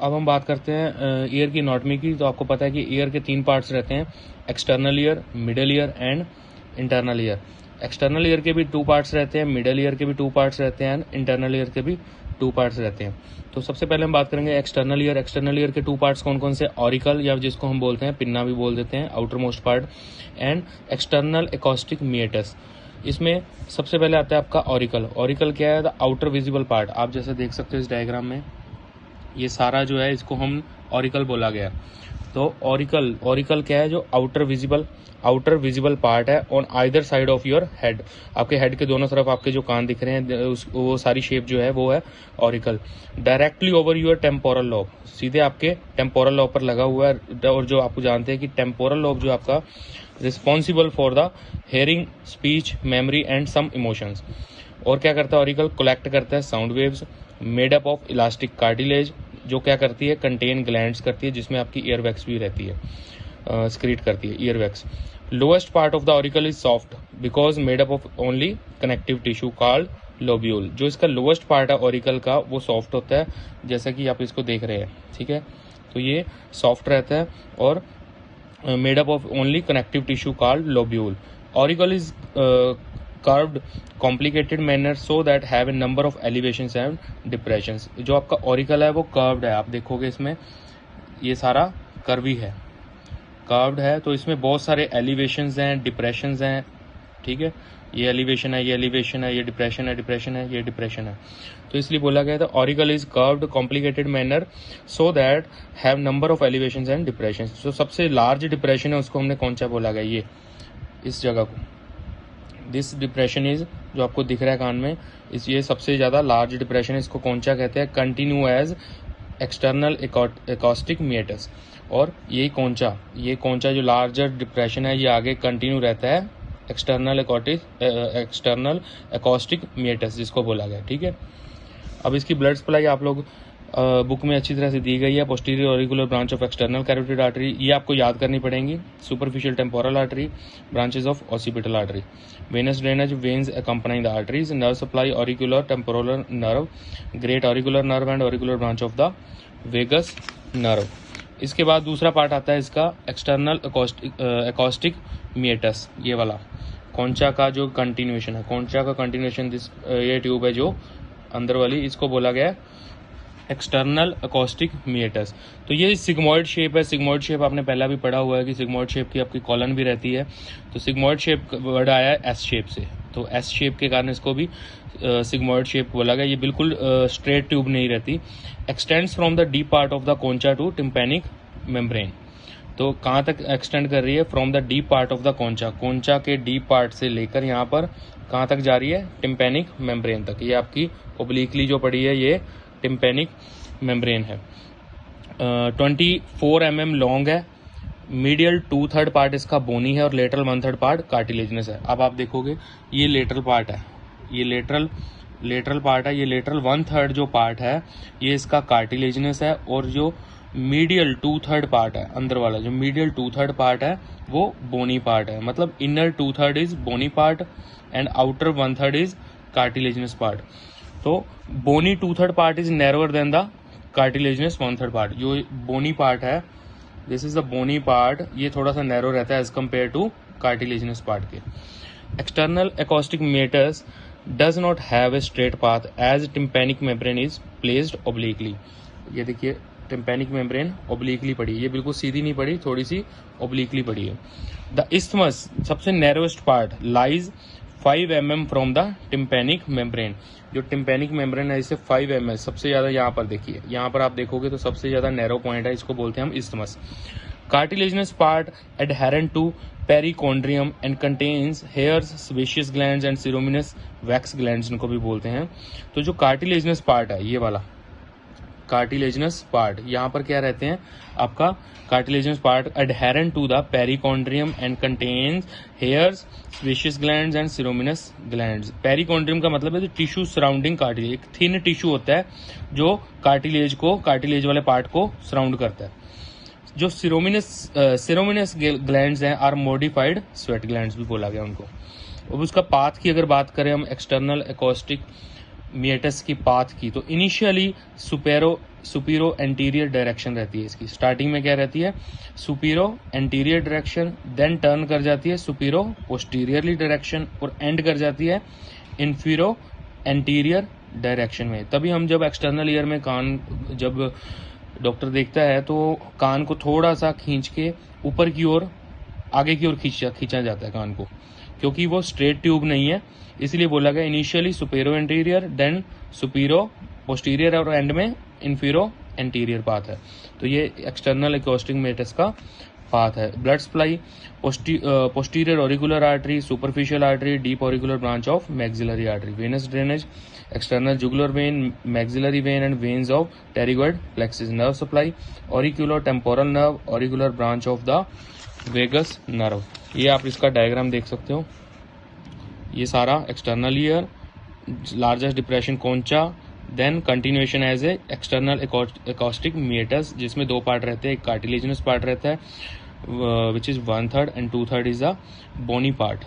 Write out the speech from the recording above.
अब हम बात करते हैं ईयर की एनाटॉमी की। तो आपको पता है कि ईयर के 3 पार्ट्स रहते हैं, external ear, middle ear and internal ear. External ear के भी 2 पार्ट्स रहते हैं, मिडल ईयर के भी 2 पार्ट्स रहते हैं, इंटरनल ईयर के भी 2 पार्ट्स रहते हैं। तो सबसे पहले हम बात करेंगे एक्सटर्नल ईयर। एक्सटर्नल ईयर के 2 पार्ट्स कौन कौन से? ऑरिकल, या जिसको हम बोलते हैं पिन्ना भी बोल देते हैं, outermost part, and external acoustic meatus. इसमें सबसे पहले आता है आपका ऑरिकल। ऑरिकल क्या है? The outer visible part. आप जैसे देख सकते हो इस डायग्राम में, ये सारा जो है इसको हम ऑरिकल बोला गया। तो ऑरिकल क्या है? जो आउटर विजिबल पार्ट है on either side of your head. आपके हेड के दोनों तरफ आपके जो कान दिख रहे हैं, वो सारी शेप जो है वो है auricle. Directly over your temporal lobe, सीधे आपके टेम्पोरल लॉब पर लगा हुआ है। और जो आपको जानते हैं कि टेम्पोरल लॉब जो आपका responsible for the hearing, speech, memory and some emotions. और क्या करता है ऑरिकल? कलेक्ट करता है sound waves, made up of elastic cartilage, जो क्या करती है? कंटेन ग्लैंड्स करती है, जिसमें आपकी ईयर वैक्स भी रहती है, स्क्रीट करती है ear wax. Lowest part of the auricle is soft because made up of only connective tissue called lobule. जो इसका लोएस्ट पार्ट है ऑरिकल का, वो सॉफ्ट होता है, जैसा कि आप इसको देख रहे हैं, ठीक है। तो ये सॉफ्ट रहता है और made up of only connective tissue called lobule. Auricle is curved complicated manner so that have a number of elevations and depressions। जो आपका ऑरिकल है वो कर्व्ड है, आप देखोगे इसमें ये सारा कर्वी है, कर्व्ड है। तो इसमें बहुत सारे एलिवेशंस हैं, डिप्रेशंस हैं, ठीक है। ये एलिवेशन है, ये एलिवेशन है, ये डिप्रेशन है, डिप्रेशन है, ये डिप्रेशन है। तो इसलिए बोला गया था auricle is curved complicated manner so that have number of elevations and depressions. जो सबसे लार्ज डिप्रेशन है उसको हमने कौन सा बोला गया? ये इस जगह को, दिस डिप्रेशन इज, जो आपको दिख रहा है कान में, इस ये सबसे ज्यादा लार्ज डिप्रेशन है। इसको कौन सा कहते हैं? Continue as external acoustic meatus. और ये कौन सा जो लार्जर डिप्रेशन है ये आगे कंटिन्यू रहता है एक्सटर्नल एकॉस्टिक मीएटस, जिसको बोला गया, ठीक है। अब इसकी ब्लड सप्लाई आप लोग बुक में अच्छी तरह से दी गई है। Posterior auricular branch of external carotid artery, ये आपको याद करनी पड़ेंगी। Superficial temporal artery, branches of occipital artery. Venous drainage, veins accompanying the arteries. Nerve supply, auricular temporal nerve, great auricular nerve and auricular branch of the vagus nerve. इसके बाद दूसरा part आता है इसका एक्सटर्नल एकॉस्टिक मीएटस, ये वाला कौनचा का जो कंटिन्यूएशन है, कौनचा का कंटिन्यूएशन, ये ट्यूब है जो अंदर वाली, इसको बोला गया एक्सटर्नल एकॉस्टिक मीएटस। तो ये सिग्मोइड शेप है। सिग्मोइड शेप आपने पहला भी पढ़ा हुआ है कि सिग्मोइड शेप की आपकी कॉलन भी रहती है। तो सिग्मोइड शेप वर्ड आया है एस शेप से, तो एस शेप के कारण इसको भी सिग्मोइड शेप बोला गया। ये बिल्कुल स्ट्रेट ट्यूब नहीं रहती। Extends from the deep part of the concha to tympanic membrane. तो कहाँ तक एक्सटेंड कर रही है? From the deep part of the concha, concha के डीप पार्ट से लेकर यहाँ पर कहाँ तक जा रही है? टिम्पैनिक मेम्ब्रेन तक। ये आपकी ओब्लिकली जो पड़ी है ये टिम्पैनिक मेम्ब्रेन है। 24 mm लॉन्ग है। मीडियल 2/3 पार्ट इसका बोनी है और लेटरल 1/3 पार्ट कार्टिलेजनस है। अब आप देखोगे ये लेटरल पार्ट है, ये लेटरल पार्ट है। ये लेटरल 1/3 जो पार्ट है ये इसका कार्टिलेजनस है, और जो मीडियल 2/3 पार्ट है अंदर वाला, जो मीडियल 2/3 पार्ट है वो बोनी पार्ट है। मतलब inner 2/3 is bony part and outer 1/3 is cartilaginous part. तो bony 2/3 part is narrower than the cartilaginous 1/3 part. जो बोनी पार्ट है, this is the bony part, ये थोड़ा सा नैरो रहता है as compare to cartilaginous part के। External acoustic meatus does not have a straight path as tympanic membrane is placed obliquely. ये देखिए टिम्पैनिक मेम्ब्रेन ओब्लिकली पड़ी, ये बिल्कुल सीधी नहीं पड़ी, थोड़ी सी ओब्लिकली पड़ी है। द इस्थमस, सबसे narrowest part, lies 5 mm from the tympanic membrane. जो टिम्पैनिक मेम्ब्रेन है इसे 5 mm सबसे ज्यादा, यहाँ पर देखिए, यहाँ पर आप देखोगे तो सबसे ज्यादा नैरो पॉइंट है, इसको बोलते हैं हम isthmus. Cartilaginous part adherent to perichondrium and contains hairs, sebaceous glands and serominous wax glands, इनको भी बोलते हैं। तो जो कार्टिलेजनस पार्ट है ये वाला कार्टिलेजनस पार्ट, यहाँ पर क्या रहते हैं आपका cartilaginous part adherent to the perichondrium and contains hairs, sebaceous glands and serominous glands। Perichondrium का मतलब है टिश्यू सराउंडिंग कार्टिलेज, एक थिन टिश्यू होता है जो कार्टिलेज वाले पार्ट को सराउंड करता है। जो सिरोमिनस ग्लैंड्स हैं आर मॉडिफाइड स्वेट ग्लैंड्स भी बोला गया उनको। अब उसका पाथ की अगर बात करें हम, एक्सटर्नल एकॉस्टिक मिएटस की पाथ की, तो इनिशियली सुपीरो एंटीरियर डायरेक्शन रहती है इसकी। स्टार्टिंग में क्या रहती है, सुपीरो एंटीरियर डायरेक्शन, देन टर्न कर जाती है सुपीरो पोस्टीरियरली डायरेक्शन और एंड कर जाती है इन्फीरो एंटीरियर डायरेक्शन में। तभी हम जब एक्सटर्नल ईयर में कान जब डॉक्टर देखता है तो कान को थोड़ा सा खींच के ऊपर की ओर आगे की ओर खींचा जाता है कान को, क्योंकि वो स्ट्रेट ट्यूब नहीं है, इसलिए बोला गया initially supero anterior, then supero posterior और एंड में इन्फीरो एंटीरियर पाथ है। तो ये एक्सटर्नल एकॉस्टिक मिएटस का पाथ है। Blood supply, posterior auricular artery, superficial artery, deep auricular branch of maxillary artery, venous drainage, external jugular vein, maxillary vein and veins of pterygoid plexus. Nerve supply, auricular temporal nerve, auricular branch of the vagus nerve. ये आप इसका diagram देख सकते हो। ये सारा external ear, largest depression concha, then continuation as a external acoustic meatus, जिसमें दो पार्ट रहते हैं, एक कार्टिलेजिनस पार्ट रहता है which is 1/3 and 2/3 is a bony part.